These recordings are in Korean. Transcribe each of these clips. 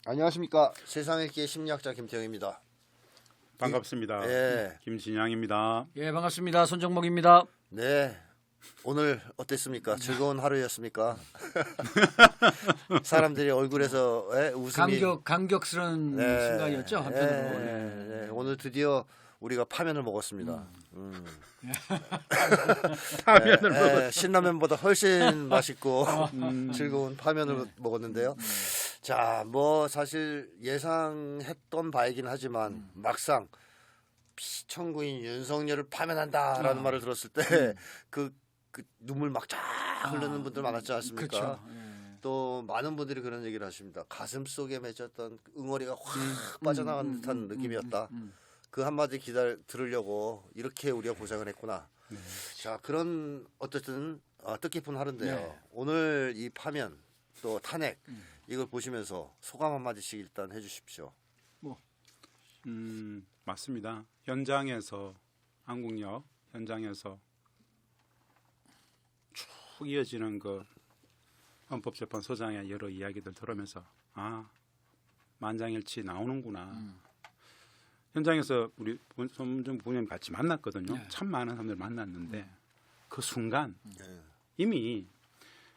안녕하십니까. 세상 읽기의 심리학자 김태형입니다. 반갑습니다. 예. 김진양입니다. 예, 반갑습니다. 손정목입니다. 네. 오늘 어땠습니까? 즐거운 하루였습니까? 사람들이 얼굴에서 웃음이 감격스러운 순간이었죠. 한편으로. 네. 오늘 드디어 우리가 파면을 먹었습니다. 파면을 먹었. 신라면보다 훨씬 맛있고 즐거운 파면을 먹었는데요. 자, 뭐 사실 예상했던 바이긴 하지만 막상 피청구인 윤석열을 파면한다라는 말을 들었을 때 그 눈물 막 쫙 흐르는 분들 많았지 않습니까? 그렇죠. 또 많은 분들이 그런 얘기를 하십니다. 가슴 속에 맺혔던 응어리가 확 빠져나간 듯한 느낌이었다. 그 한마디 들으려고 이렇게 우리가 고생을 했구나. 자, 그런 어쨌든 뜻깊은 하루인데요. 네. 오늘 이 파면 또 탄핵 이걸 보시면서 소감 한마디씩 일단 해주십시오. 맞습니다. 현장에서 한국역 현장에서 쭉 이어지는 그 헌법재판소장의 여러 이야기들 들으면서 만장일치 나오는구나. 현장에서 우리 손정부 부장님 같이 만났거든요. 네. 참 많은 사람들 만났는데 그 순간 네. 이미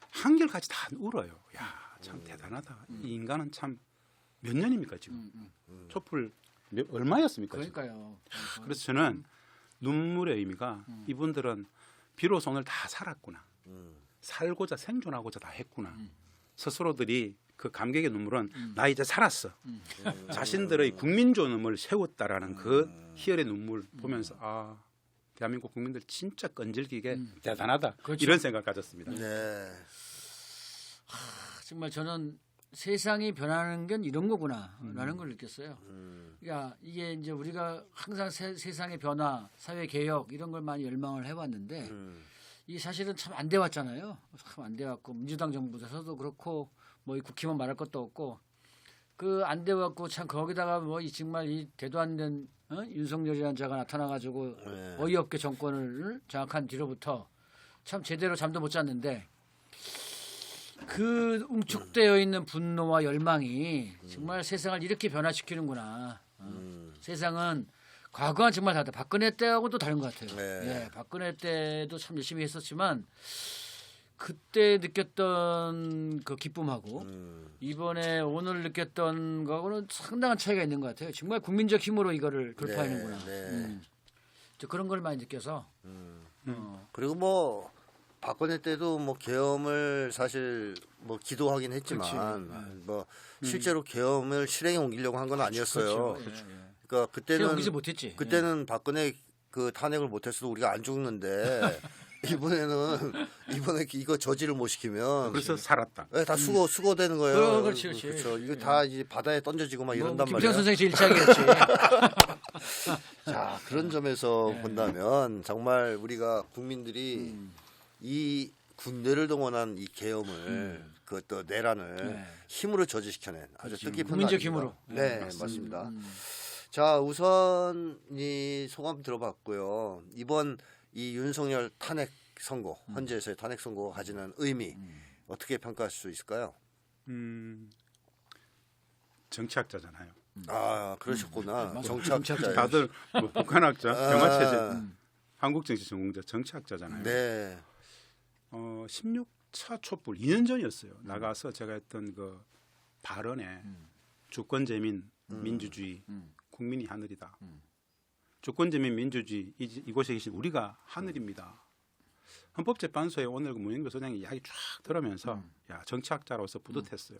한결같이 다 울어요. 야, 참 대단하다. 이 인간은 참 몇 년입니까 지금? 촛불 얼마였습니까? 지금? 그러니까요. 그래서 저는 눈물의 의미가 이분들은 비로소 오늘 다 살았구나. 살고자 생존하고자 다 했구나. 스스로들이 그 감격의 눈물은 나 이제 살았어. 자신들의 국민존엄을 세웠다라는 그 희열의 눈물 보면서 대한민국 국민들 진짜 끈질기게 대단하다. 그렇죠. 이런 생각 가졌습니다. 네. 정말 저는 세상이 변하는 건 이런 거구나라는 걸 느꼈어요. 그러니까 이게 이제 우리가 항상 세상의 변화, 사회 개혁 이런 걸 많이 열망을 해왔는데 이 사실은 참 안 돼 왔잖아요. 참 안 돼 왔고 민주당 정부에서도 그렇고 뭐 이 국힘은 말할 것도 없고 그 안 돼 왔고 참 거기다가 뭐 이 정말 이 대도 안 된 윤석열이라는 자가 나타나가지고 어이없게 정권을 장악한 뒤로부터 참 제대로 잠도 못 잤는데 그 응축되어 있는 분노와 열망이 정말 세상을 이렇게 변화시키는구나. 세상은 과거는 정말 다르다. 박근혜 때하고도 다른 것 같아요. 네. 예, 박근혜 때도 참 열심히 했었지만 그때 느꼈던 그 기쁨하고 이번에 오늘 느꼈던 거하고는 상당한 차이가 있는 것 같아요. 정말 국민적 힘으로 이거를 돌파하는구나. 네. 저 그런 걸 많이 느껴서 그리고 뭐 박근혜 때도 뭐 계엄을 사실 뭐 기도하긴 했지만 뭐 실제로 계엄을 실행에 옮기려고 한 건 아니었어요. 그렇죠. 그러니까 옮기지 못했지. 그때는 박근혜 그 탄핵을 못했어도 우리가 안 죽는데 이번에 이거 저지를 못 시키면 그래서 살았다. 네, 다 수거되는 거예요. 그렇지. 그렇죠. 이거 다 이제 바다에 던져지고 막 이런단 김태형 말이에요. 선생이 제일 일차기였지. 자, 그런 점에서 본다면 정말 우리가 국민들이 이 군대를 동원한 이 계엄을 그또 내란을 힘으로 저지시켜낸 아주 뜻깊은 국민적 날입니다. 힘으로. 네, 맞습니다. 자, 우선 이 소감 들어봤고요. 이번 이 윤석열 탄핵 선고, 헌재에서의 탄핵 선고가 가지는 의미 어떻게 평가할 수 있을까요? 정치학자잖아요. 그러셨구나. 정치학자. 정치학자. 다들 뭐 북한학자, 병화체제, 한국정치 전공자, 정치학자잖아요. 네. 16차 촛불 2년 전이었어요. 나가서 제가 했던 그 발언에 주권재민 민주주의 국민이 하늘이다. 주권재민 민주주의 이곳에 계신 우리가 하늘입니다. 헌법재판소에 오늘 문영표 소장이 이야기 쫙 들으면서 정치학자로서 뿌듯했어요.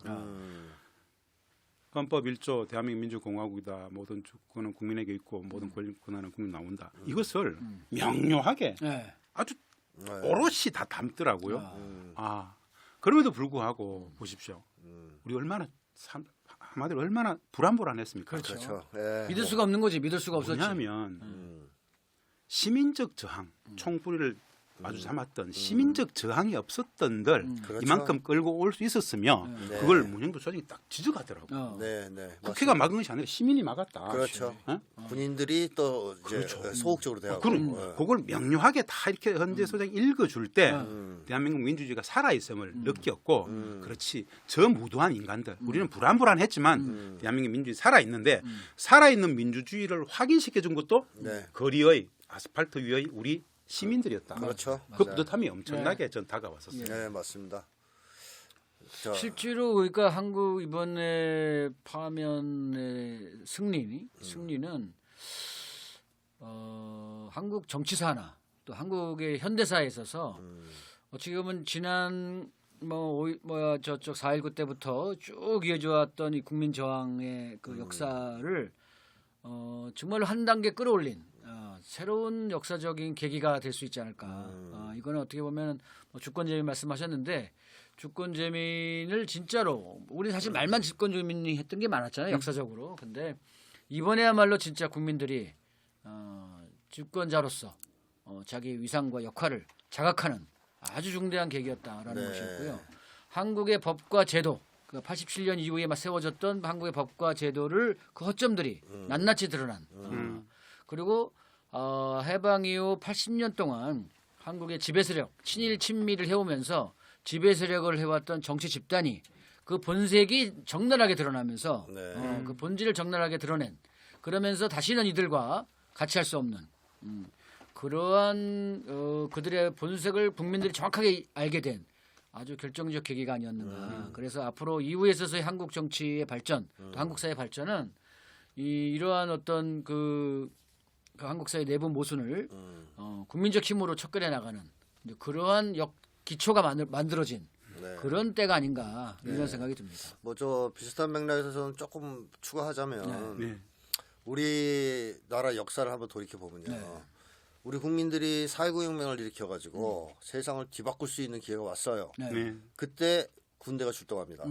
헌법 1조 대한민국 민주공화국이다. 모든 주권은 국민에게 있고 모든 권한은 국민 나온다. 이것을 명료하게 아주 오롯이 다 담더라고요. 그럼에도 불구하고 보십시오. 우리 얼마나 한마디로 얼마나 불안불안했습니까? 그렇죠. 네. 믿을 수가 없는 거지. 믿을 수가 없었지. 뭐냐면 시민적 저항, 총뿌리를 마주 삼았던 시민적 저항이 없었던들 그렇죠. 이만큼 끌고 올 수 있었으면 네. 그걸 문영도 소장이 딱 지적하더라고. 네, 네. 국회가 막은 것이 아니라 시민이 막았다. 그렇죠. 어? 군인들이 또 이제 소극적으로 대하고. 그럼 그걸 명료하게 다 이렇게 헌재 소장이 읽어줄 때 대한민국 민주주의가 살아있음을 느꼈고 그렇지 저 무도한 인간들 우리는 불안불안했지만 대한민국 민주주의 살아있는데 살아있는 민주주의를 확인시켜준 것도 네. 거리의 아스팔트 위의 우리 시민들이었다. 그렇죠. 그 뿌듯함이 엄청나게 전 다가왔었어요. 네, 맞습니다. 실제로 그러니까 한국 이번에 파면의 승리는 한국 정치사나 또 한국의 현대사에 있어서 어떻게 보면 지난 저쪽 4.19 때부터 쭉 이어져왔던 이 국민 저항의 그 역사를 정말로 한 단계 끌어올린 새로운 역사적인 계기가 될 수 있지 않을까. 이거는 어떻게 보면 주권재민 말씀하셨는데 주권재민을 진짜로 우리 사실 말만 주권재민이 했던 게 많았잖아요 역사적으로. 근데 이번에야말로 진짜 국민들이 주권자로서 자기 위상과 역할을 자각하는 아주 중대한 계기였다라는 네. 것이었고요. 한국의 법과 제도, 그 87년 이후에 세워졌던 한국의 법과 제도를 그 허점들이 낱낱이 드러난. 그리고 해방 이후 80년 동안 한국의 지배세력, 친일 친미를 해오면서 지배세력을 해왔던 정치 집단이 그 본색이 적나라하게 드러나면서 네. 그 본질을 적나라하게 드러낸 그러면서 다시는 이들과 같이 할 수 없는 그러한 그들의 본색을 국민들이 정확하게 알게 된 아주 결정적 계기가 아니었는가. 그래서 앞으로 이후에 있어서의 한국 정치의 발전, 또 한국 사회 발전은 이러한 어떤 그 한국 사회 내부 모순을 국민적 힘으로 척결해 나가는 그러한 기초가 만들어진 네. 그런 때가 아닌가 이런 생각이 듭니다. 뭐 저 비슷한 맥락에서 저는 조금 추가하자면 네. 우리나라 역사를 한번 돌이켜 보면요. 네. 우리 국민들이 4.19 혁명을 일으켜가지고 세상을 뒤바꿀 수 있는 기회가 왔어요. 네. 네. 그때 군대가 출동합니다.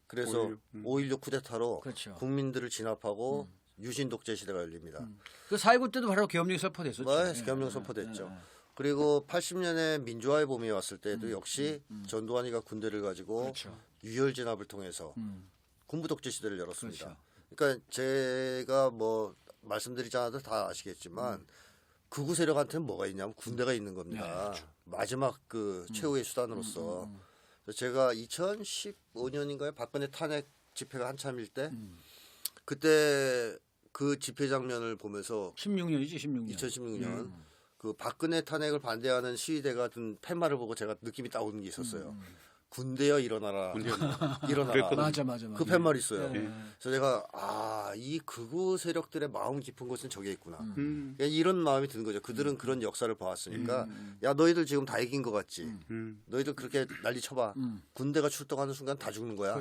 그래서 5.16 쿠데타로 그렇죠. 국민들을 진압하고 유신 독재 시대가 열립니다. 그 4.19 때도 바로 계엄령이 선포됐었죠. 뭐 계엄령 선포됐죠. 그리고 80년에 민주화의 봄이 왔을 때도 역시 전두환이가 군대를 가지고 그렇죠. 유혈 진압을 통해서 군부 독재 시대를 열었습니다. 그렇죠. 그러니까 제가 뭐 말씀드리지 않아도 다 아시겠지만 극우 세력한테는 뭐가 있냐면 군대가 있는 겁니다. 네, 그렇죠. 마지막 그 최후의 수단으로서. 그래서 제가 2015년인가요? 박근혜 탄핵 집회가 한참일 때 그때 그 집회 장면을 보면서 16년이지 16년. 2016년 그 박근혜 탄핵을 반대하는 시위대가 든 팻말을 보고 제가 느낌이 딱 오는 게 있었어요. 군대여 일어나라. 일어나라. 맞아. 그 팻말이 있어요. 네. 그래서 내가 이 극우 세력들의 마음 깊은 곳은 저게 있구나. 음. 그러니까 이런 마음이 드는 거죠. 그들은 그런 역사를 봐왔으니까 야 너희들 지금 다 이긴 것 같지. 너희들 그렇게 난리 쳐봐. 군대가 출동하는 순간 다 죽는 거야.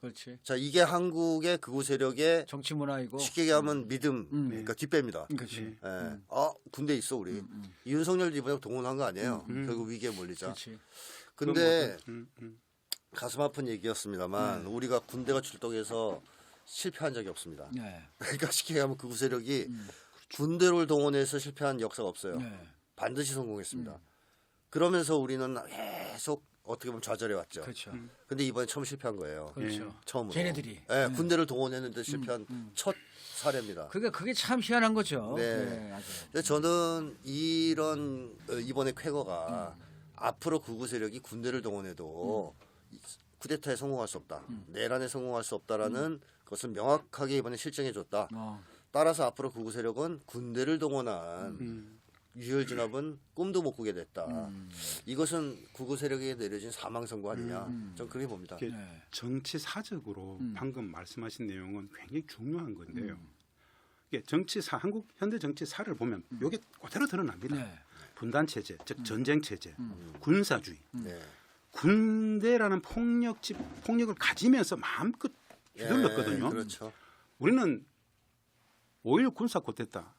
그렇지. 자 이게 한국의 극우 세력의 정치 문화이고. 쉽게 얘기하면 믿음, 그러니까 뒷배입니다. 그렇지. 예. 군대 있어 우리. 윤석열도 이번에 동원한 거 아니에요. 결국 위기에 몰리자. 그렇지. 근데 가슴 아픈 얘기였습니다만 우리가 군대가 출동해서 실패한 적이 없습니다. 네. 그러니까 쉽게 얘기하면 극우 세력이 군대를 동원해서 실패한 역사가 없어요. 네. 반드시 성공했습니다. 그러면서 우리는 계속 어떻게 보면 좌절해 왔죠. 그렇죠. 근데 이번에 처음 실패한 거예요. 그렇죠. 처음으로. 걔네들이. 예, 군대를 동원했는데 실패한 첫 사례입니다. 그러니까 그게 참 희한한 거죠. 네. 아주. 그래서 저는 이런 이번에 쾌거가 앞으로 극우 세력이 군대를 동원해도 쿠데타에 성공할 수 없다. 내란에 성공할 수 없다라는 것을 명확하게 이번에 실증해줬다. 따라서 앞으로 극우 세력은 군대를 동원한 유혈 진압은 꿈도 못 꾸게 됐다. 이것은 극우 세력에 내려진 사망 선고 아니냐. 저는 그렇게 봅니다. 이게 정치 사적으로 방금 말씀하신 내용은 굉장히 중요한 건데요. 이게 정치사 한국 현대 정치사를 보면 이게 그대로 드러납니다. 네. 분단 체제, 즉 전쟁 체제, 군사주의, 네. 군대라는 폭력을 가지면서 마음껏 휘둘렀거든요. 그렇죠. 우리는 5.16 군사 쿠데타,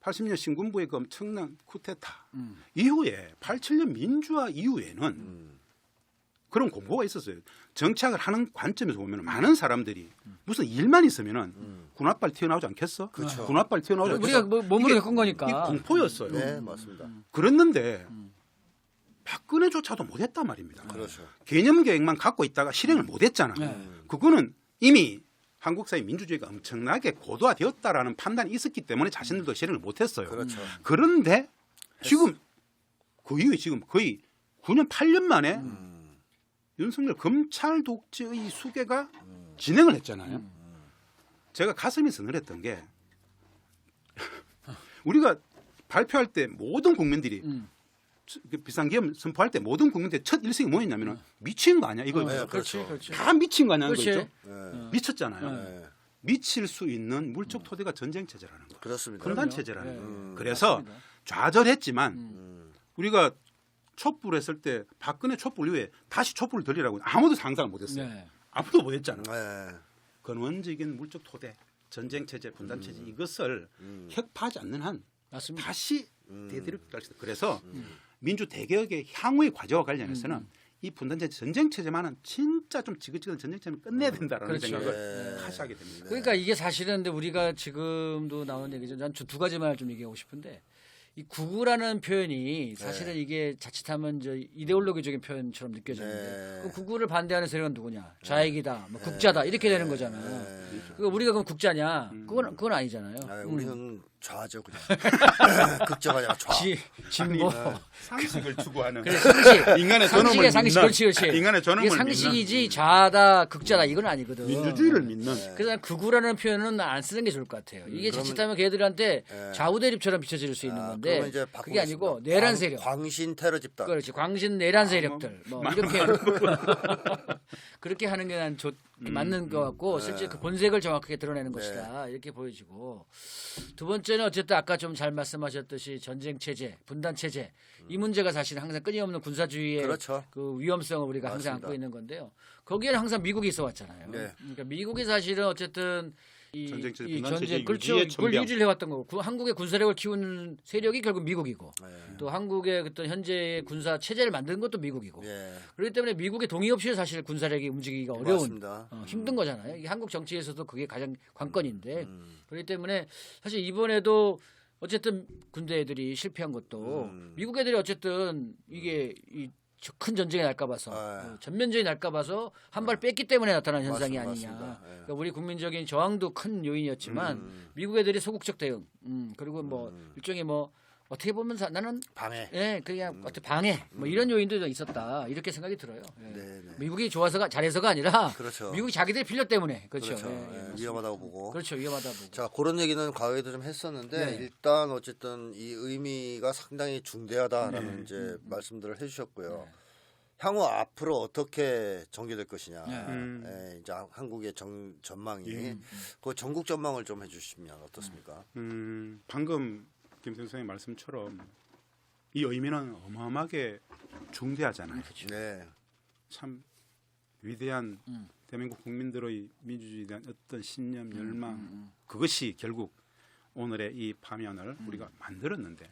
80년 신군부의 그 엄청난 쿠데타 이후에 87년 민주화 이후에는 그런 공포가 있었어요. 정착을 하는 관점에서 보면 많은 사람들이 무슨 일만 있으면은 군합발 튀어나오지 않겠어? 그렇죠. 군합발 튀어나오지 않겠어? 우리가 몸으로 겪은 이게 거니까. 공포였어요. 네, 맞습니다. 그랬는데 박근혜조차도 못했단 말입니다. 그렇죠. 개념 계획만 갖고 있다가 실행을 못했잖아. 그거는 이미 한국 사회 민주주의가 엄청나게 고도화되었다라는 판단이 있었기 때문에 자신들도 실행을 못했어요. 그렇죠. 그런데 지금 그 이후에 지금 거의 9년 8년 만에 윤석열 검찰 독재의 수계가 진행을 했잖아요. 제가 가슴이 서늘했던 게 우리가 발표할 때 모든 국민들이 비상계엄 선포할 때 모든 국민들의 첫 일성이 뭐였냐면 미친 거 아니야 이거. 네, 그렇지, 그렇죠. 그렇지. 다 미친 거 아니야 그렇지. 거죠. 네. 미쳤잖아요. 네. 미칠 수 있는 물적 토대가 전쟁 체제라는 거. 그렇습니다. 분단 그럼요. 체제라는 네. 거. 그래서 좌절했지만 우리가 촛불했을 때 박근혜 촛불 이후에 다시 촛불을 들리라고 아무도 상상을 못했어요. 네. 아무도 못했잖아. 네. 근원적인 물적 토대, 전쟁 체제, 분단 체제 이것을 혁파하지 않는 한 맞습니다. 다시 되돌릴 수 있다. 그래서 민주 대개혁의 향후의 과제와 관련해서는 이 분단 체제, 전쟁 체제만은 진짜 좀 지긋지긋한 전쟁 체제는 끝내야 된다라는 그렇죠. 생각을 네. 다시 하게 됩니다. 그러니까 이게 사실은 근데 우리가 지금도 나오는 얘기죠. 난 두 가지만 좀 얘기하고 싶은데 이 구구라는 표현이 사실은 이게 자칫하면 저 이데올로기적인 표현처럼 느껴지는데 네. 그 구구를 반대하는 세력은 누구냐? 좌익이다, 뭐 국자다 이렇게 되는 거잖아요. 그 우리가 그럼 국자냐? 그건 아니잖아요. 아, 우리는 좌죠 그냥. 극자가 아니라 좌. 진보. 상식을 추구하는 그래, 상식. 인간의 상식의 존엄을 상식. 믿는 그렇지, 그렇지. 인간의 존엄을 이게 상식이지 좌다, 극자다 이건 아니거든. 민주주의를 믿는 그래서 난 극우라는 표현은 안 쓰는 게 좋을 것 같아요. 이게 자칫하면 걔들한테 좌우대립처럼 비춰질 수 있는 건데 그러면 이제 그게 아니고 바꾸겠습니다. 내란 세력. 광신 테러 집단. 그렇지. 광신 내란 세력들. 뭐 이렇게 그렇게 하는 게 난 맞는 것 같고 실제 그 본색을 정확하게 드러내는 것이다. 이렇게 보여지고 두 번째는 어쨌든 아까 좀 잘 말씀하셨듯이 전쟁 체제, 분단 체제 이 문제가 사실 항상 끊임없는 군사주의의 그렇죠. 그 위험성을 우리가 항상 맞습니다. 안고 있는 건데요. 거기에는 항상 미국이 있어 왔잖아요. 네. 그러니까 미국이 사실은 어쨌든 전쟁 체제, 이 분단 체제 그렇죠. 유지의 그걸 천병. 유지를 해왔던 거고 한국의 군사력을 키우는 세력이 결국 미국이고 네. 또 한국의 어떤 현재의 군사 체제를 만드는 것도 미국이고 예. 그렇기 때문에 미국의 동의 없이 사실 군사력이 움직이기가 어려운 맞습니다. 힘든 거잖아요. 이게 한국 정치에서도 그게 가장 관건인데 그렇기 때문에 사실 이번에도 어쨌든 군대 애들이 실패한 것도 미국 애들이 어쨌든 이게 큰 전쟁이 날까 봐서 전면전이 날까 봐서 한 발 뺐기 때문에 나타난 현상이 맞습니다. 아니냐. 맞습니다. 예. 그러니까 우리 국민적인 저항도 큰 요인이었지만 미국 애들이 소극적 대응 그리고 뭐 일종의 뭐 어떻게 보면 나는 방해. 예 그냥 어떻게 방해 뭐 이런 요인도 좀 있었다 이렇게 생각이 들어요. 예. 네, 네. 미국이 좋아서가 잘해서가 아니라 그렇죠. 미국이 자기들의 필요 때문에 그렇죠. 그렇죠. 예, 예, 위험하다고 보고. 그렇죠 위험하다 보고. 자, 그런 얘기는 과거에도 좀 했었는데 네. 일단 어쨌든 이 의미가 상당히 중대하다라는 이제 말씀들을 해주셨고요. 향후 앞으로 어떻게 전개될 것이냐, 예, 이제 한국의 전망이 그 전국 전망을 좀 해주시면 어떻습니까? 방금 김 선생님 말씀처럼 이 의미는 어마어마하게 중대하잖아요. 네, 참 위대한 대한민국 국민들의 민주주의에 대한 어떤 신념, 열망 그것이 결국 오늘의 이 파면을 우리가 만들었는데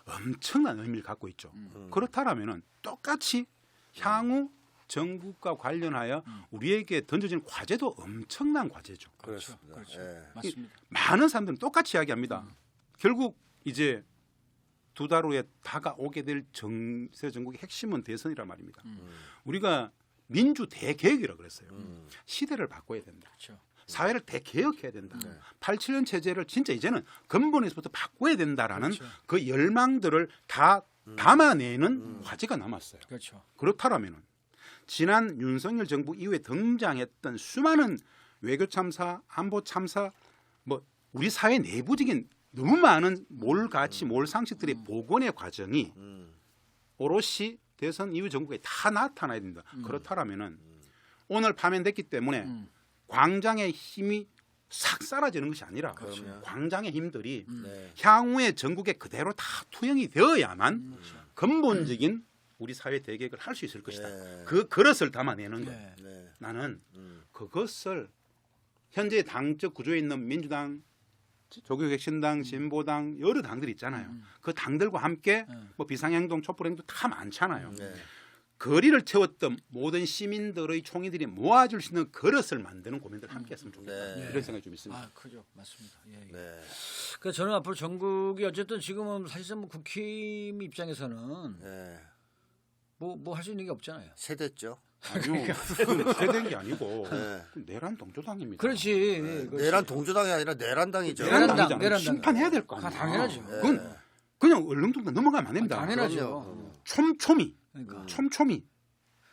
엄청난 의미를 갖고 있죠. 그렇다면은 똑같이 향후 전국과 관련하여 우리에게 던져지는 과제도 엄청난 과제죠. 그렇습니다. 그렇죠. 예. 맞습니다. 많은 사람들은 똑같이 이야기합니다. 결국 이제 두 달 후에 다가오게 될 정세 전국의 핵심은 대선이란 말입니다. 우리가 민주 대개혁이라고 그랬어요. 시대를 바꿔야 된다. 그렇죠. 사회를 대개혁해야 된다. 87년 체제를 진짜 이제는 근본에서부터 바꿔야 된다라는 그 열망들을 다 담아내는 과제가 남았어요. 그렇죠. 그렇다면은 지난 윤석열 정부 이후에 등장했던 수많은 외교 참사, 안보 참사, 뭐 우리 사회 내부적인 너무 많은 몰가치, 몰상식들의 복원의 과정이 오롯이 대선 이후 정국에 다 나타나야 된다. 그렇다면은 오늘 파면됐기 때문에 광장의 힘이 싹 사라지는 것이 아니라 광장의 힘들이 네. 향후에 전국에 그대로 다 투영이 되어야만 근본적인 우리 사회 대개혁을 할 수 있을 것이다. 네. 그 그릇을 담아내는 것. 네. 네. 나는 그것을 현재 당적 구조에 있는 민주당, 조국혁신당, 진보당 여러 당들이 있잖아요. 그 당들과 함께 뭐 비상행동, 촛불행동 다 많잖아요. 네. 거리를 채웠던 모든 시민들의 총이들이 모아줄 수 있는 그릇을 만드는 고민들 함께 했으면 좋겠다. 네. 이런 생각이 좀 있습니다. 아 크죠. 맞습니다. 예, 예. 네. 그러니까 저는 앞으로 전국이 어쨌든 지금은 사실상 뭐 국힘 입장에서는 네. 뭐 할 수 있는 게 없잖아요. 세대죠. 아니요. 그건 세된 게 아니고 네. 내란 동조당입니다. 그렇지. 그렇지. 내란 동조당이 아니라 내란당이죠. 내란당. 내란당이잖아요. 심판해야 될 거 아, 아니에요. 당연하죠. 그건 그냥 얼렁뚱땅 넘어가면 안 됩니다. 당연하죠. 그럼요. 촘촘히 그러니까. 촘촘히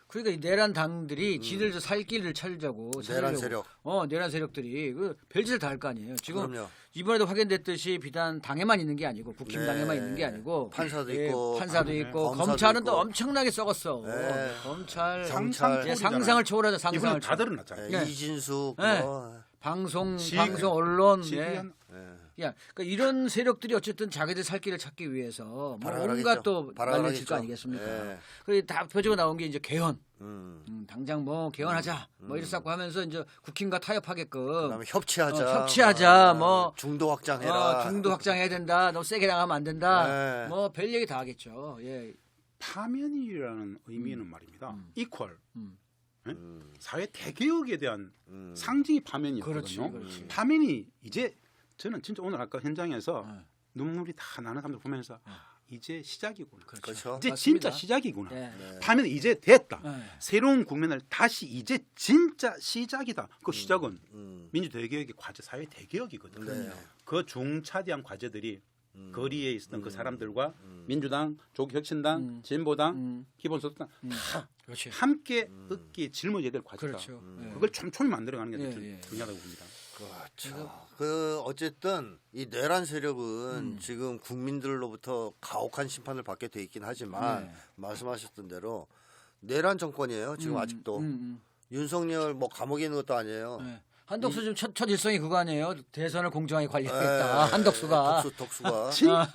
그러니까 이 내란 당들이 지들도 살 길을 찾으려고 내란 찾으려고. 세력. 내란 세력들이 그 별짓을 다 할 거 아니에요. 지금 그럼요. 이번에도 확인됐듯이 비단 당에만 있는 게 아니고 국힘당에만 네. 있는 게 아니고 판사도 예, 있고, 판사도 있고 검사도 검찰은 있고. 또 엄청나게 썩었어. 네. 검찰 경찰. 예, 상상을 초월하자 이번에 상상을 다 초월. 드러났잖아요. 네. 이진숙 네. 뭐. 방송 지휘- 언론 예. 지휘한 예. 야, 그러니까 이런 세력들이 어쨌든 자기들 살 길을 찾기 위해서 뭐 발악을 온갖 하겠죠. 또 발악을 난리를 칠 거 하겠죠. 아니겠습니까? 예. 그리고 다 표지가 나온 게 이제 개헌. 당장 뭐 개헌하자. 뭐 이랬었고 하면서 이제 국힘과 타협하게끔 그다음에 협치하자. 협치하자. 뭐 중도 확장해라. 중도 확장해야 된다. 너무 세게 나가면 안 된다. 네. 뭐 별 얘기 다 하겠죠. 예. 파면이라는 의미는 말입니다. 이퀄 음. 예? 사회 대개혁에 대한 상징이 파면이었거든요. 그렇지. 파면이 이제 저는 진짜 오늘 아까 현장에서 네. 눈물이 다 나는 사람들 보면서 이제 시작이구나. 그렇죠. 이제 맞습니다. 진짜 시작이구나. 네. 파면이 이제 됐다. 네. 새로운 국면을 다시 이제 진짜 시작이다. 그 시작은 음. 민주대개혁의 과제, 사회 대개혁이거든요. 네. 그 중차대한 과제들이 거리에 있었던 그 사람들과 민주당, 조국혁신당, 진보당, 기본소득당 다 그렇지. 함께 어깨에 짊어져야 될 과제다. 그렇죠. 예. 그걸 촘촘히 만들어가는 게 예, 좀 예. 중요하다고 봅니다. 그렇죠. 그 어쨌든 이 내란 세력은 지금 국민들로부터 가혹한 심판을 받게 돼 있긴 하지만 네. 말씀하셨던 대로 내란 정권이에요. 지금 아직도 윤석열 뭐 감옥에 있는 것도 아니에요. 네. 한덕수 지금 첫 일성이 그거 아니에요? 대선을 공정하게 예, 관리하겠다. 한덕수가. 덕수가 진짜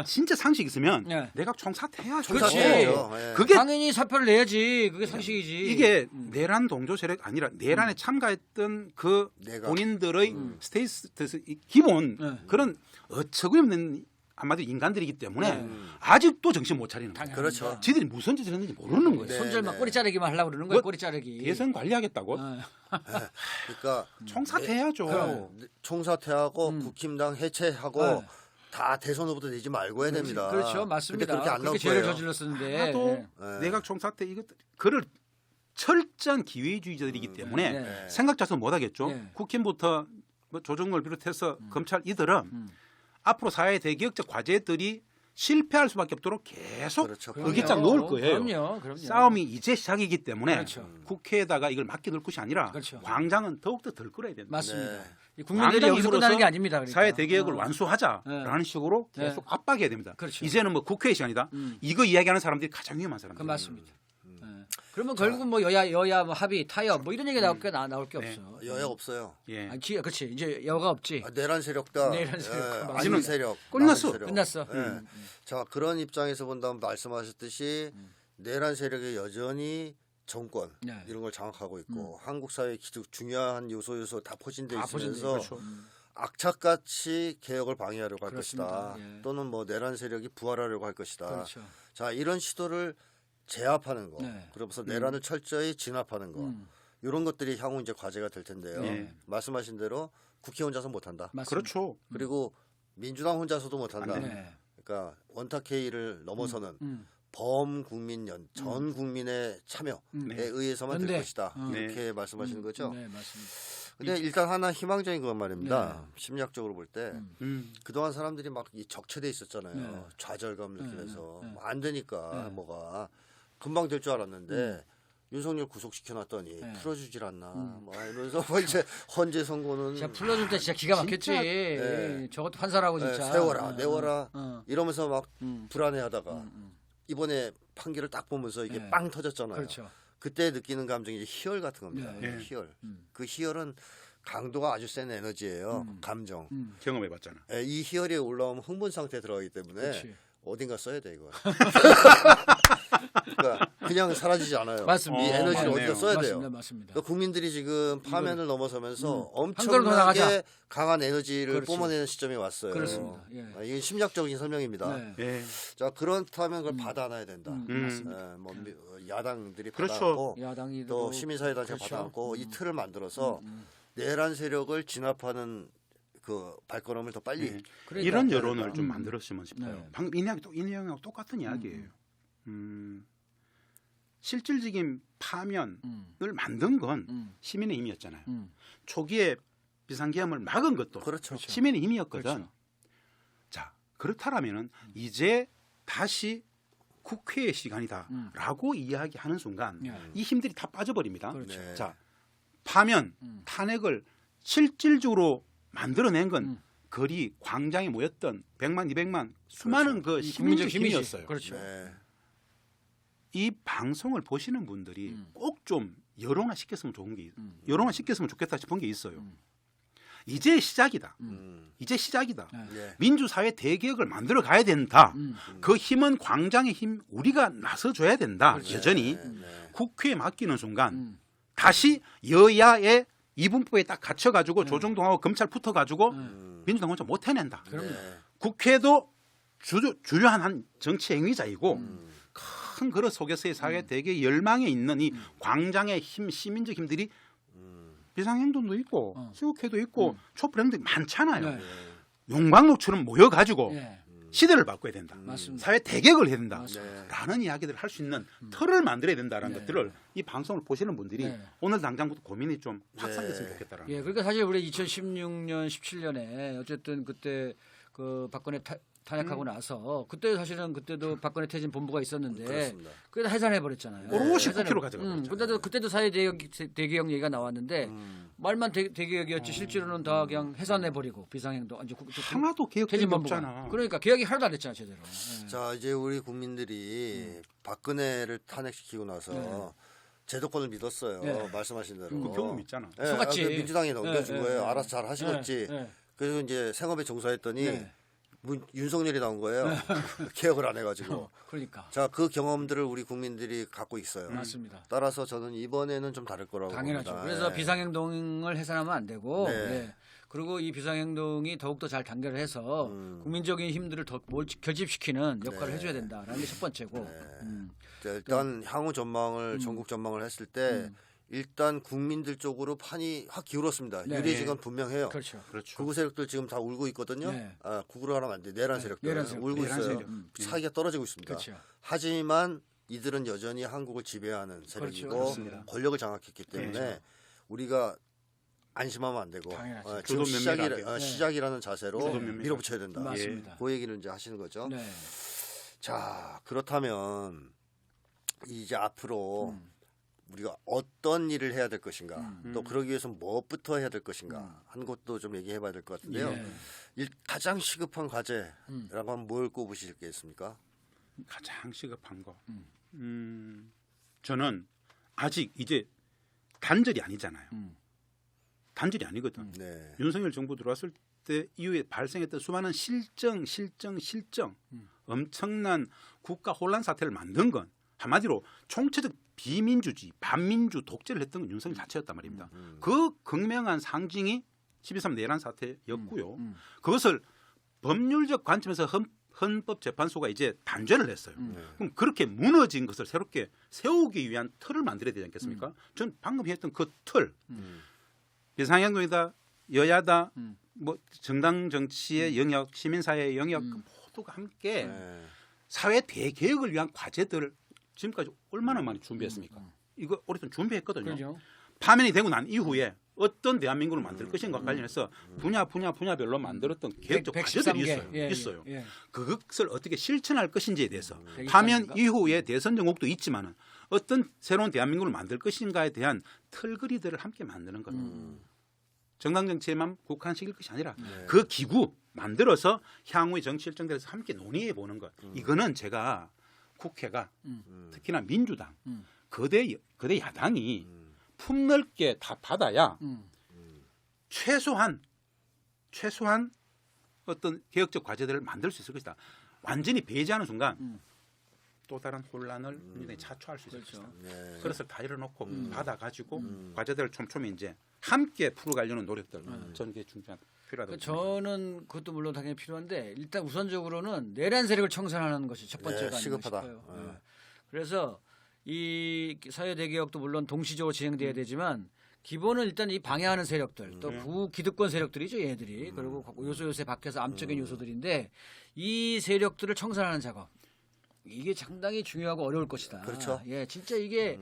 진짜 상식 있으면 네. 내각 총사퇴해야죠. 총사퇴해야죠. 예. 그게 당연히 사표를 내야지. 그게 상식이지. 이게 내란 동조 세력 아니라 내란에 참가했던 그 내각. 본인들의 스테이스 기본 네. 그런 어처구니 없는 한마디로 인간들이기 때문에 네. 아직도 정신 못 차리는 거예요. 그렇죠. 지들이 무슨 짓을 했는지 모르는 거예요. 네. 손절만 네. 꼬리 자르기만 하려고 그러는 거예요. 뭐 꼬리 자르기. 대선 관리하겠다고? 그러니까 총사퇴해야죠. 총사퇴하고 국힘당 해체하고 네. 다 대선 후보도 내지 말고 해야 됩니다. 그렇죠. 맞습니다. 근데 그렇게 안 나올 죄를 거예요. 저질렀었는데. 하도 네. 내각 총사퇴 이것 그를 철저한 기회주의자들이기 때문에 네. 생각 자체는 못하겠죠. 네. 국힘부터 뭐 조정을 비롯해서 검찰 이들은 앞으로 사회 대개혁적 과제들이 실패할 수밖에 없도록 계속 그렇죠. 의기장 놓을 거예요. 그럼요. 싸움이 이제 시작이기 때문에 그렇죠. 국회에다가 이걸 맡겨둘 것이 아니라 그렇죠. 광장은 더욱더 덜 끌어야 된다. 맞습니다. 네. 이 국민들이 여기서 끝나는 게 아닙니다. 그러니까. 사회 대개혁을 완수하자라는 네. 식으로 계속 압박해야 됩니다. 그렇죠. 이제는 뭐 국회의 시간이다. 이거 이야기하는 사람들이 가장 위험한 그 사람들. 맞습니다. 네. 그러면 결국은 뭐 여야 뭐 합의 타협 뭐 이런 얘기 나올 게 없어. 여야 없어요. 예. 아니, 그렇지. 이제 여가 없지. 내란 세력다. 내란 세력. 예, 마지막 안위 세력. 끝났어. 나은 세력. 끝났어. 예. 자 그런 입장에서 본다면 말씀하셨듯이 내란 세력이 여전히 정권 네. 이런 걸 장악하고 있고 한국 사회의 중요한 요소 다 포진돼 다 포진돼 있으면서 그렇죠. 악착같이 개혁을 방해하려고 할 그렇습니다. 것이다. 예. 또는 뭐 내란 세력이 부활하려고 할 것이다. 그렇죠. 자 이런 시도를 제압하는 거, 네. 그러면서 내란을 철저히 진압하는 거, 이런 것들이 향후 이제 과제가 될 텐데요. 네. 말씀하신 대로 국회 혼자서 못한다. 맞습니다. 그렇죠. 그리고 민주당 혼자서도 못한다. 안 돼. 네. 그러니까 원탁회의를 넘어서는 범국민연 전 국민의 참여에 네. 의해서만 될 연대. 것이다. 이렇게 말씀하시는 거죠. 네, 맞습니다. 근데 일단 하나 희망적인 건 말입니다. 네. 심리학적으로 볼 때 그동안 사람들이 막 이 적체돼 있었잖아요. 네. 좌절감 느끼면서 뭐안 되니까 뭐가 금방 될 줄 알았는데 윤석열 구속시켜 놨더니 풀어주질 않나 뭐 이러면서 뭐 이제 헌재 선고는 진짜 불러줄 때 진짜 기가 막혔지. 네. 저것도 판사라고 진짜. 세워라 내워라 어. 이러면서 막 불안해하다가 이번에 판결을 딱 보면서 이게 네. 빵 터졌잖아요. 그렇죠. 그때 느끼는 감정이 이제 희열 같은 겁니다. 네. 희열. 그 희열은 강도가 아주 센 에너지예요. 감정. 경험해봤잖아. 이 희열이 올라오면 흥분 상태에 들어가기 때문에 그렇지. 어딘가 써야 돼 이거. 그러니까 그냥 사라지지 않아요. 맞습니다. 이 에너지를 맞네요. 어디다 써야 맞습니다. 돼요. 맞습니다. 그러니까 국민들이 지금 파면을 넘어서면서 한 걸음 더 나가자. 엄청나게 강한 에너지를 그렇지. 뿜어내는 시점이 왔어요. 그렇습니다. 예. 이건 심리학적인 설명입니다. 네. 예. 자 그렇다면 그걸 받아놔야 된다. 맞습니다. 뭐 야당들이 그렇죠. 받아안고 야당이 또 시민사회단체가 그렇죠. 받아안고 이 틀을 만들어서 내란 세력을 진압하는 그 발걸음을 더 빨리 예. 그러니까. 이런 여론을 좀 만들었으면 싶어요. 네. 방금 이 내용하고 똑같은 이야기예요. 실질적인 파면을 만든 건 시민의 힘이었잖아요. 초기에 비상계엄을 막은 것도 그렇죠. 시민의 힘이었거든. 그렇죠. 자, 그렇다면은 이제 다시 국회의 시간이다라고 이야기하는 순간 이 힘들이 다 빠져버립니다. 그렇죠. 네. 자, 파면 탄핵을 실질적으로 만들어낸 건 거리 광장에 모였던 100만, 200만 수많은 그 시민적 힘이었어요. 그렇죠. 네. 이 방송을 보시는 분들이 꼭 좀 여론화 시켰으면 좋은 게 여론화 시켰으면 좋겠다 싶은 게 있어요. 이제 시작이다. 이제 시작이다. 네. 민주사회 대개혁을 만들어 가야 된다. 그 힘은 광장의 힘 우리가 나서줘야 된다. 여전히 국회에 맡기는 순간 다시 여야의 이분법에 딱 갇혀가지고 조정동하고 검찰 붙어가지고 민주당 혼자 못 해낸다. 네. 국회도 주요한 한 정치 행위자이고 큰 그릇 속에서의 사회 대개 열망에 있는 이 광장의 힘, 시민적 힘들이 비상행동도 있고 수국회도 있고 촛불행동이 많잖아요. 네. 용광로처럼 모여가지고 예. 시대를 바꿔야 된다. 맞습니다. 사회 대개혁을 해야 된다. 네. 라는 이야기들을 할 수 있는 틀을 만들어야 된다는 네. 것들을 이 방송을 보시는 분들이 네. 오늘 당장부터 고민이 좀 확산됐으면 좋겠다라는 예, 그러니까 사실 우리 2016년, 17년에 어쨌든 그때 그 박근혜 탄핵하고 나서 그때 사실은 그때도 박근혜 퇴진 본부가 있었는데 그렇습니다. 그래도 해산해 버렸잖아요. 오롯이 국회로 가져가버렸잖아요. 그때도 사회 대개혁 얘기가 나왔는데 말만 대개혁이었지 실제로는 다 그냥 해산해 버리고 비상행동 이제 하나도 개혁된 퇴진 게 본부가 없잖아. 그러니까 개혁이 하나도 안 됐잖아 제대로. 예. 자, 이제 우리 국민들이 박근혜를 탄핵시키고 나서 제도권을 믿었어요. 네. 말씀하신 대로. 그 경험 있잖아. 예, 속았지. 그 민주당이 넘겨준 네, 거예요. 네, 알아서 잘 하시겠지. 네, 네. 그래서 이제 생업에 종사했더니 네. 윤석열이 나온 거예요. 개혁을 안 해가지고. 그러니까 자, 그 경험들을 우리 국민들이 갖고 있어요. 맞습니다. 따라서 저는 이번에는 좀 다를 거라고 당연하죠. 봅니다. 그래서 예. 비상행동을 해산하면 안 되고 네. 예. 그리고 이 비상행동이 더욱더 잘 단결을 해서 국민적인 힘들을 더 결집시키는 역할을 네. 해줘야 된다라는 게 첫 번째고 자, 일단 향후 전망을 전국 전망을 했을 때 일단 국민들 쪽으로 판이 확 기울었습니다. 네. 유리해진 건 분명해요. 그렇죠. 그렇죠. 극우 세력들 지금 다 울고 있거든요. 네. 아, 극우로 하면 안 돼. 내란 세력들 내란 세력. 울고 내란 있어요. 세력. 사기가 떨어지고 있습니다. 그렇죠. 하지만 이들은 여전히 한국을 지배하는 세력이고 그렇습니다. 권력을 장악했기 때문에 그렇죠. 우리가 안심하면 안 되고 당연하죠. 지금 주도 면밀하게. 시작이라는 자세로 주도 면밀하게. 밀어붙여야 된다. 맞습니다. 그 얘기를 이제 하시는 거죠. 네. 자, 그렇다면 이제 앞으로 우리가 어떤 일을 해야 될 것인가, 또 그러기 위해서 무엇부터 해야 될 것인가 하는 것도 좀 얘기해 봐야 될 것 같은데요. 예. 가장 시급한 과제라고 하면 뭘 꼽으실 게 있습니까? 가장 시급한 거. 저는 아직 이제 단절이 아니잖아요. 단절이 아니거든. 네. 윤석열 정부 들어왔을 때 이후에 발생했던 수많은 실정, 엄청난 국가 혼란 사태를 만든 건 한마디로 총체적 비민주주의, 반민주 독재를 했던 건 윤석열 자체였단 말입니다. 그 극명한 상징이 12.3 내란 사태였고요. 그것을 법률적 관점에서 헌법재판소가 이제 단죄를 했어요. 그럼 그렇게 무너진 것을 새롭게 세우기 위한 틀을 만들어야 되지 않겠습니까? 전 방금 했던 그 틀, 비상행동이다, 여야다, 뭐 정당 정치의 영역, 시민사회의 영역 모두가 함께 네. 사회 대개혁을 위한 과제들을 지금까지 얼마나 많이 준비했습니까? 이거 오랫동안 준비했거든요. 그렇죠. 파면이 되고 난 이후에 어떤 대한민국을 만들 것인가 관련해서 분야별로 만들었던 계획적 과제들이 113개. 있어요. 예. 그것을 어떻게 실천할 것인지에 대해서 123 파면 인가? 이후에 대선 정국도 있지만은 어떤 새로운 대한민국을 만들 것인가에 대한 틀거리들을 함께 만드는 겁니다. 정당 정치에만 국한시킬 것이 아니라 그 기구 만들어서 향후의 정치 일정들에서 함께 논의해 보는 것. 이거는 제가 국회가 특히나 민주당 거대 야당이 품넓게 다 받아야 최소한 어떤 개혁적 과제들을 만들 수 있을 것이다. 완전히 배제하는 순간 또 다른 혼란을 민주당이 자초할 수 있을 것이다. 네. 그것을 다 이뤄놓고 받아가지고 과제들을 촘촘히 이제 함께 풀어가려는 노력들 저는 그게 필요하다고 저는 그것도 물론 당연히 필요한데 일단 우선적으로는 내란 세력을 청산하는 것이 첫 번째가 아닌가 시급하다. 싶어요. 예. 그래서 이 사회 대개혁도 물론 동시적으로 진행돼야 되지만 기본은 일단 이 방해하는 세력들 또 구기득권 세력들이죠 얘들이 그리고 요소요소에 밖에서 암적인 요소들인데 이 세력들을 청산하는 작업 이게 상당히 중요하고 어려울 것이다. 그렇죠. 예, 진짜 이게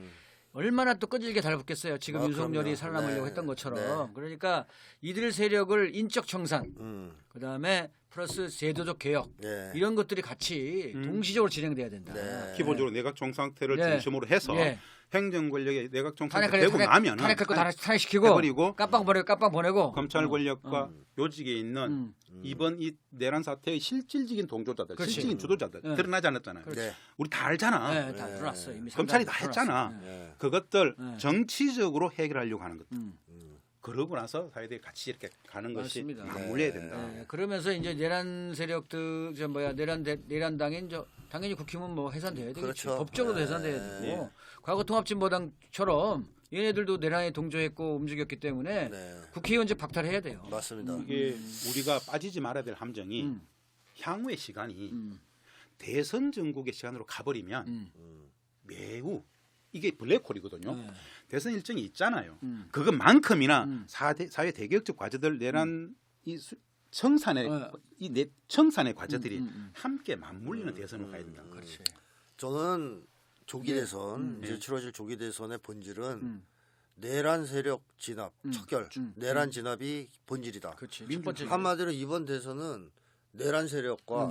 얼마나 또 끈질게 달붙겠어요. 지금 윤석열이 그럼요. 살아남으려고 네. 했던 것처럼. 네. 그러니까 이들 세력을 인적 청산, 그다음에 플러스 제도적 개혁 네. 이런 것들이 같이 동시적으로 진행돼야 된다. 네. 기본적으로 내각 총상태를 네. 중심으로 해서 예. 행정 권력의 내각 총상태 탄핵할 되고 나면은 탄핵할 거 탄핵시키고 해버리고 깜빵 보내고 깜빵 보내고 검찰 권력과 요직에 있는 이번 이 내란 사태의 실질적인 동조자들, 그렇지. 실질적인 주도자들 네. 드러나지 않았잖아요. 네. 우리 다 알잖아. 네, 다 드러났어요. 이미 검찰이 상당히 다 했잖아. 드러났어요. 네. 그것들 네. 정치적으로 해결하려고 하는 것들. 음. 그러고 나서 사회들이 같이 이렇게 가는 것이 맞습니다. 맞물려야 된다. 네, 그러면서 이제 내란 세력들 저 뭐야 내란당인 저 당연히 국힘은 뭐 해산돼야 되겠죠. 그렇죠. 법적으로도 네. 해산돼야 되고 과거 통합진보당처럼 얘네들도 내란에 동조했고 움직였기 때문에 네. 국회의원직 박탈해야 돼요. 맞습니다. 이게 우리가 빠지지 말아야 될 함정이 향후의 시간이 대선 전국의 시간으로 가버리면 매우 이게 블랙홀이거든요. 네. 대선 일정이 있잖아요. 그것만큼이나 사회 대개혁적 과제들 내란 청산의 청산의 과제들이 함께 맞물리는 대선으로 가야 된다. 그렇지. 저는 조기 대선 이제 치러질 조기 대선의 본질은 내란 세력 진압, 척결, 내란 진압이 본질이다. 그렇지. 첫 번째 한마디로 이번 대선은 내란 세력과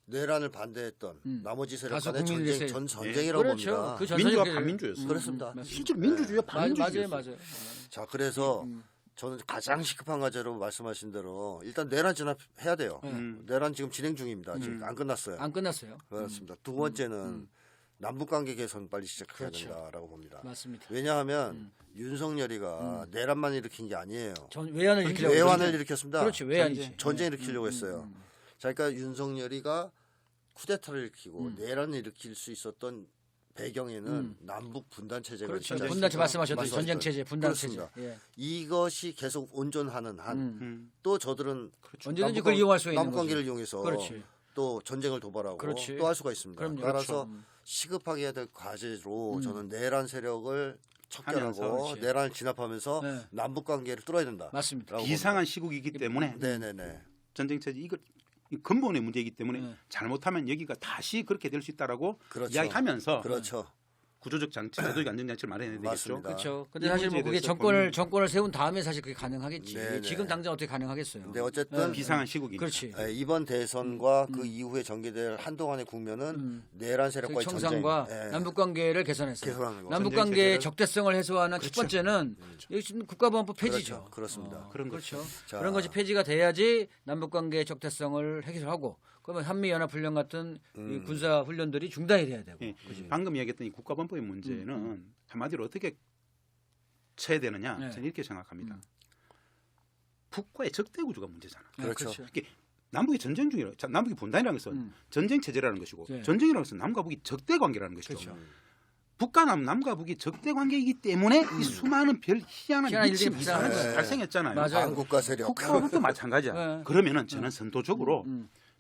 내란을 반대했던 나머지 세력 다수 간의 국민들의 전쟁이라고 그렇죠. 봅니다. 그 민주화 전선이 반민주였어. 그렇습니다. 실제로 민주주의와 반민주주의였어. 맞아요. 자, 그래서 저는 가장 시급한 과제로 말씀하신 대로 일단 내란 진압해야 돼요. 내란 지금 진행 중입니다. 지금 안 끝났어요. 안 끝났어요. 그렇습니다. 두 번째는 남북 관계 개선 빨리 시작해야 그렇죠. 된다라고 봅니다. 맞습니다. 왜냐하면 윤석열이가 내란만 일으킨 게 아니에요. 외환을 일으키려고 외환을 일으켰습니다. 그렇지. 외환이지. 전쟁 일으키려고 했어요. 자, 그러니까 윤석열이가 쿠데타를 일으키고 내란을 일으킬 수 있었던 배경에는 남북 분단 체제가 그렇죠. 있지 분단체 않습니까? 말씀하셨던 전쟁 체제, 분단 체제. 그렇습니다. 예. 이것이 계속 온전하는 한 또 저들은 언제든지 그걸 이용할 수 있는 남북 관계를 거지. 이용해서 그렇지. 또 전쟁을 도발하고 그렇지. 또 할 수가 있습니다. 그럼요. 따라서 시급하게 해야 될 과제로 저는 내란 세력을 척결하고 하면서, 내란을 진압하면서 네. 남북 관계를 뚫어야 된다. 맞습니다. 비상한 시국이기 때문에 네네네. 전쟁 체제 이거 근본의 문제이기 때문에 네. 잘못하면 여기가 다시 그렇게 될 수 있다라고 그렇죠. 이야기하면서 그렇죠. 구조적 장치, 제도적 안전장치를 마련해야 되겠죠. 맞습니다. 그렇죠. 근데 이 사실 뭐 문제에 그게 대해서 정권을 세운 다음에 사실 그게 가능하겠지. 네, 네. 지금 당장 어떻게 가능하겠어요. 근데 어쨌든 비상한 시국이니까. 그렇지. 이번 대선과 그 이후에 전개될 한동안의 국면은 내란 세력과의 전쟁, 청산과 예, 남북 관계를 개선해서 개선하는 거. 남북 전쟁 관계의 체제를- 적대성을 해소하는 첫 번째는 여기 지금 국가보안법 폐지죠. 그렇습니다. 그런 그렇죠. 자. 그런 것이 폐지가 돼야지 남북 관계의 적대성을 해결하고 그러면 한미 연합 훈련 같은 이 군사 훈련들이 중단이 돼야 되고. 예, 방금 이야기했던 이 국가본법의 문제는 한마디로 어떻게 쳐야 되느냐 네. 저는 이렇게 생각합니다. 북과의 적대 구조가 문제잖아. 그렇죠. 이게 남북이 전쟁 중이라 남북이 분단이라는 것은 전쟁 체제라는 것이고 네. 전쟁이라는 것은 남과 북이 적대 관계라는 것이죠. 그렇죠. 북과 남과 북이 적대 관계이기 때문에 이 수많은 별 희한한 희한한 미친 일들이 이상한 것이 발생해요. 발생했잖아요. 맞아요. 한국과 세력. 북과 북도 마찬가지야. 네. 그러면은 저는 선도적으로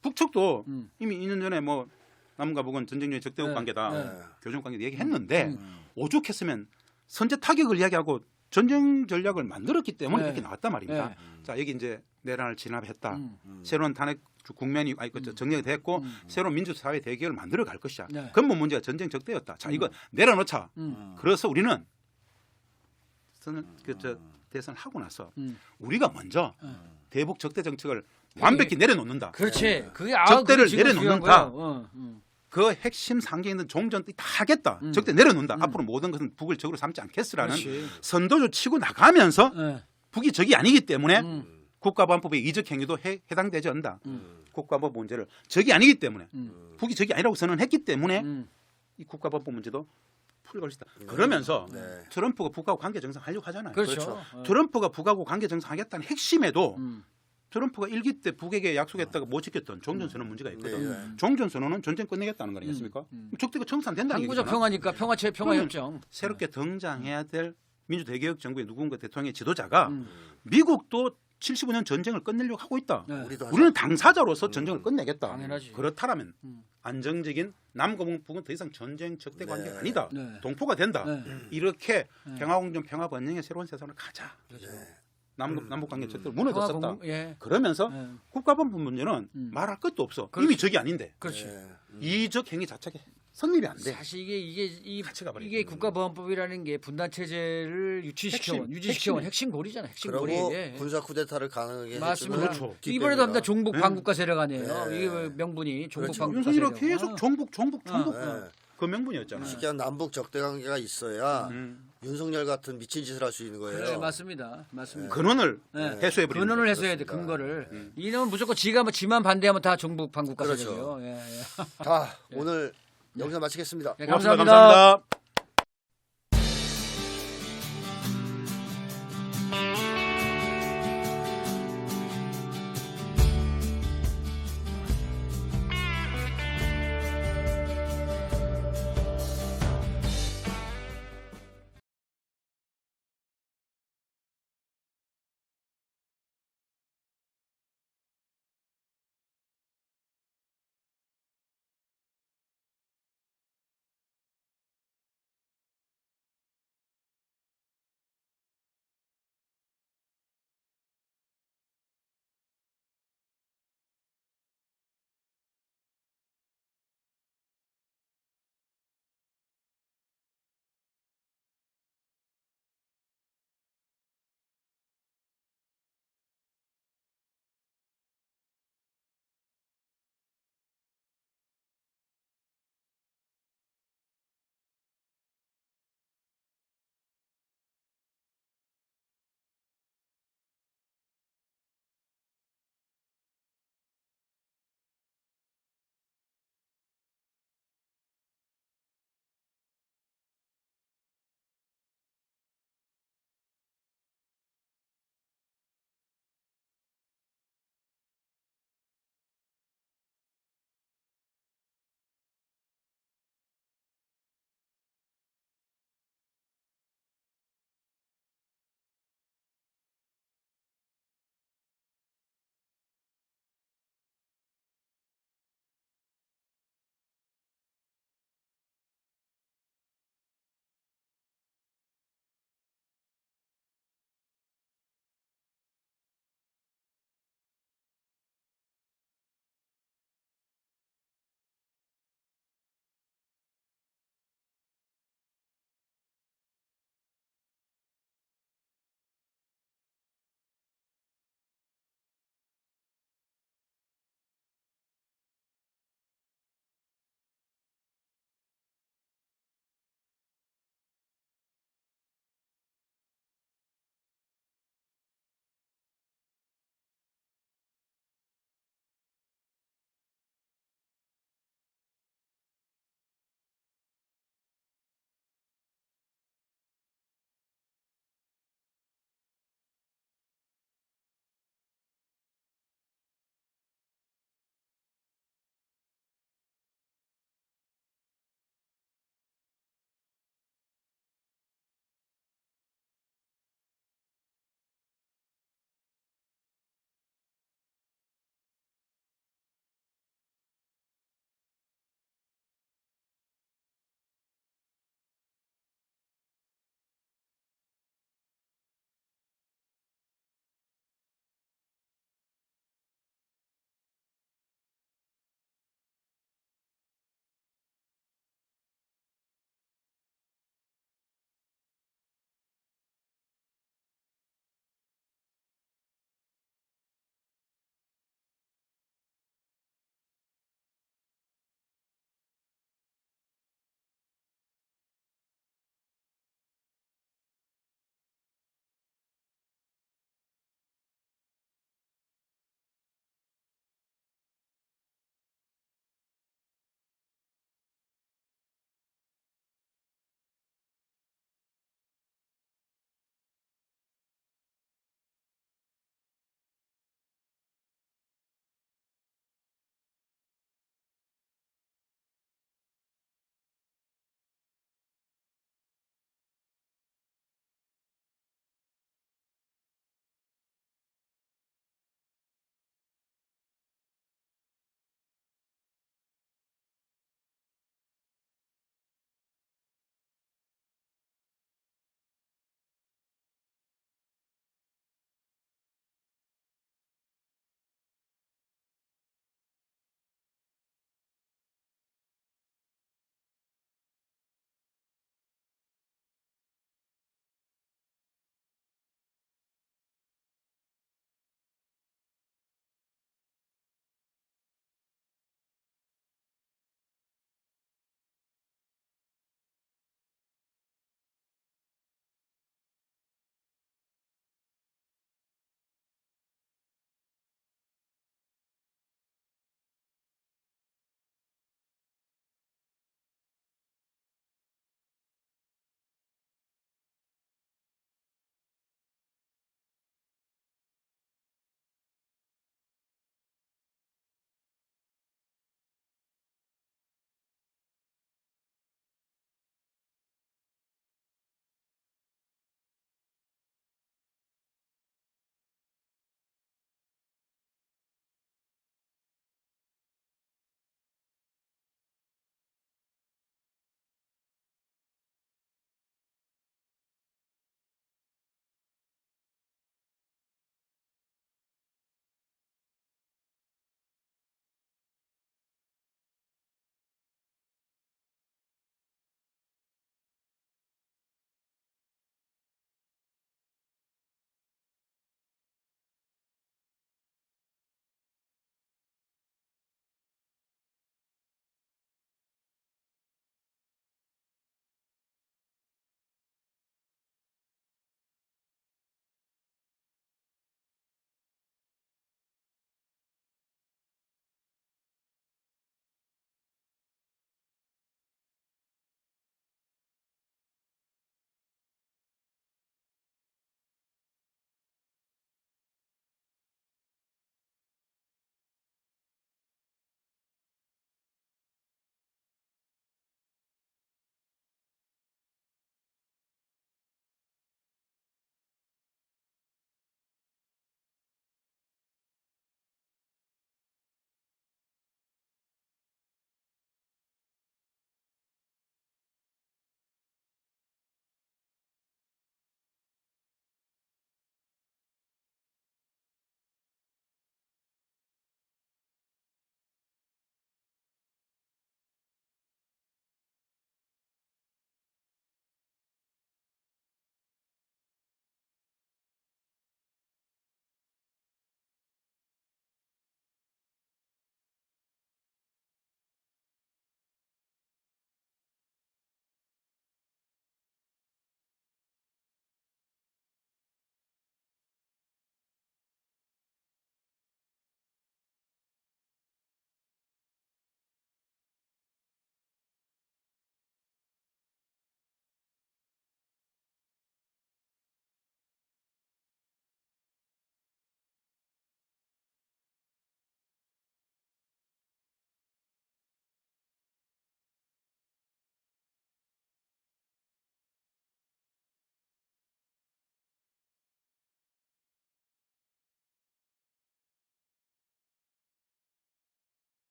북측도 이미 2년 전에 뭐 남과 북은 전쟁 중에 적대국 네. 관계다, 네. 교전 관계 얘기했는데 오죽했으면 선제 타격을 이야기하고 전쟁 전략을 만들었기 때문에 네. 이렇게 나왔단 말입니다. 네. 자 여기 이제 내란을 진압했다. 새로운 탄핵 국면이 정리가 됐고 새로운 민주사회 대결을 만들어 갈 것이야. 네. 근본 문제가 전쟁 적대였다. 자 이거 내려놓자. 그래서 우리는 대선을 하고 나서 우리가 먼저 대북 적대 정책을 완벽히 내려놓는다. 그렇지. 그게 적대를 그게 지금 내려놓는다. 중요한 거예요. 그 핵심 상계에 있는 종전 다 하겠다. 적대 내려놓는다. 앞으로 모든 것은 북을 적으로 삼지 않겠으라는 그렇지. 선도조 치고 나가면서 네. 북이 적이 아니기 때문에 국가보안법의 이적 행위도 해당되지 않는다. 국가보안법 문제를 적이 아니기 때문에 북이 적이 아니라고 선언했기 때문에 이 국가보안법 문제도 풀어갈 수 있다. 그러면서 네. 트럼프가 북하고 관계 정상하려고 하잖아요. 그렇죠. 트럼프가 북하고 관계 정상하겠다는 핵심에도 트럼프가 일기 때 북에게 약속했다가 못 지켰던 종전선언 문제가 있거든. 네. 종전선언은 전쟁 끝내겠다는 거 아니겠습니까? 적대가 청산된다는 항구적 얘기잖아. 평화니까 평화협정. 새롭게 등장해야 될 민주대개혁 정부의 누군가 대통령의 지도자가 미국도 75년 전쟁을 끝내려고 하고 있다. 네. 우리는 당사자로서 전쟁을 끝내겠다. 당연하지. 그렇다면 안정적인 남과 북은 더 이상 전쟁 적대 관계가 아니다. 네. 동포가 된다. 네. 이렇게 평화공존 평화번영의 새로운 세상을 가자. 남북 관계 적대를 무너졌었다. 예. 그러면서 네. 국가본부 문제는 말할 것도 없어. 이미 적이 아닌데. 그렇지. 네. 이적 행위 자체가 성립이 안 돼. 사실 이게 같이 가버리죠. 이게 국가보안법이라는 게 분단 체제를 유지시켜온 핵심 고리잖아요. 핵심 고리. 그리고 예, 예. 군사 쿠데타를 가능하게 맞습니다. 해주는 그렇죠. 깃발입니다. 이번에도 합니다. 종북 네. 반국가 세력 아니에요. 네. 이게 명분이 종북 그렇죠. 반국가 윤석열이 세력. 계속 종북 네. 그 명분이었잖아요. 특히 남북 적대 관계가 있어야 윤석열 같은 미친 짓을 할 수 있는 거예요. 네, 맞습니다. 맞습니다. 근원을 네. 해소해 버리는. 근원을 해소해야 돼. 근거를. 이놈은 무조건 지만 반대하면 다 종북 반국가 그렇죠. 세력이에요. 예, 예. 자, 오늘 여기서 마치겠습니다. 네, 고맙습니다. 감사합니다. 감사합니다.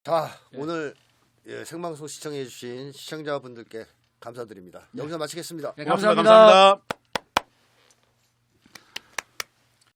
자, 오늘 생방송 시청해주신 시청자분들께 감사드립니다. 여기서 마치겠습니다. 네, 고맙습니다. 감사합니다. 감사합니다.